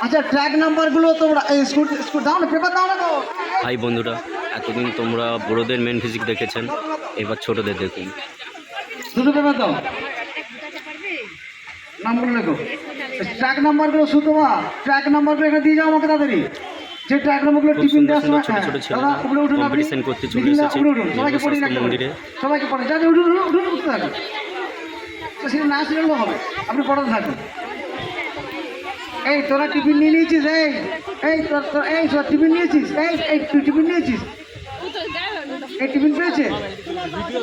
আচ্ছা ট্র্যাক নাম্বারগুলো তোমরা দাও না, পেপার দাও না তো। হাই বন্ধুরা, এতদিন তোমরা বড়দের মেন ফিজিক দেখেছেন, এবার ছোটদের দেখুন। দুটো পেপার দাও, নাম্বার লেখো, ট্র্যাক নাম্বারগুলো শুধু ট্র্যাক নাম্বারগুলো এখানে দিয়ে যাও আমাকে তাড়াতাড়ি। যে ট্র্যাক নাম্বারগুলো টিফিন দেওয়ার সময় ছোট ছোট ছেলেরা দাদা উপরে উঠুন, আপনি কম্পিটিশন করতে চলে এসেছে সবাইকে পড়ি না, মন্দিরে। সবাইকে পড়ে যাতে উঠুন উঠুন উঠতে থাকুন, সেটা না শিখলেও হবে, আপনি পড়াতে থাকুন। এই তোরা টিফিন নিয়ে নিয়েছিস? এই তোর টিফিন নিয়েছিস? এই তুই টিফিন নিয়েছিস? এই টিফিন পেয়েছে?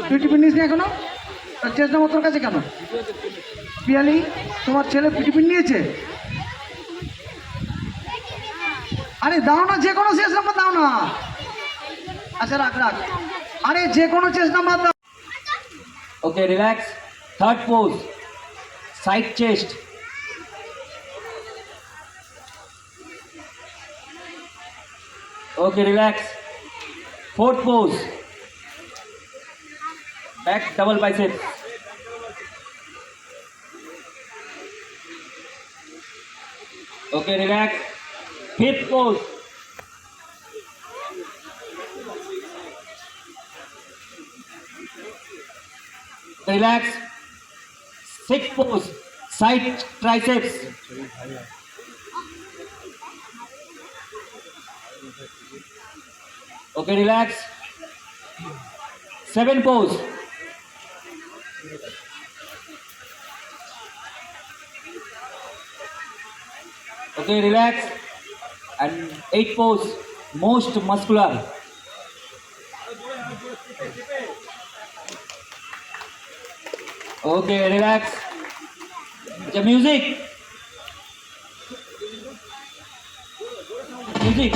তুই টিফিন নিস না এখনো? চেষ্টা মতো তোর কাছে কেন? পিয়ালি, তোমার ছেলে টিফিন নিয়েছে? আরে দাও না, যে কোনো শেষ নাম্বার দাও না। আচ্ছা রাখ রাখ, আরে যে কোনো শেষ নাম্বার দাও। Okay, relax. Third pose, side chest. Okay, relax. Fourth pose, back double bicep. Okay, relax. Fifth pose, relax. Sixth pose, side triceps. Okay, relax. Seventh pose. Okay, relax. And eighth pose, most muscular. Okay, relax. The music. Music.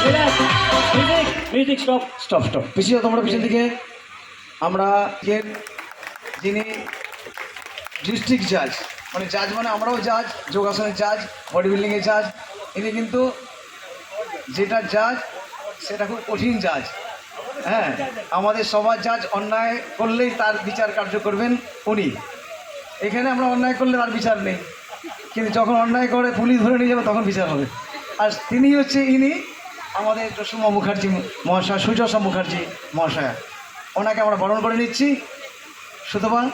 Relax. Music. Music. Stop. Stop stop, পিছিয়ে তোমরা পিছন দিকে। আমরা যিনি district জাজ, মানে জাজ মানে আমরাও জাজ, যোগাসনের জাজ, বডি বিল্ডিংয়ের জাজ, ইনি কিন্তু যেটা জাজ সেটা খুব কঠিন জাজ। হ্যাঁ, আমাদের সবার জাজ অন্যায় করলেই তার বিচার কার্য করবেন উনি। এখানে আমরা অন্যায় করলে তার বিচার নেই, কিন্তু যখন অন্যায় করে পুলিশ ধরে নিয়ে যাবে তখন বিচার হবে। আর তিনি হচ্ছে ইনি আমাদের সুষমা মুখার্জি মহাশয়, সুযশা মুখার্জি মহাশয়া। ওনাকে আমরা বরণ করে নিচ্ছি। সুতরাং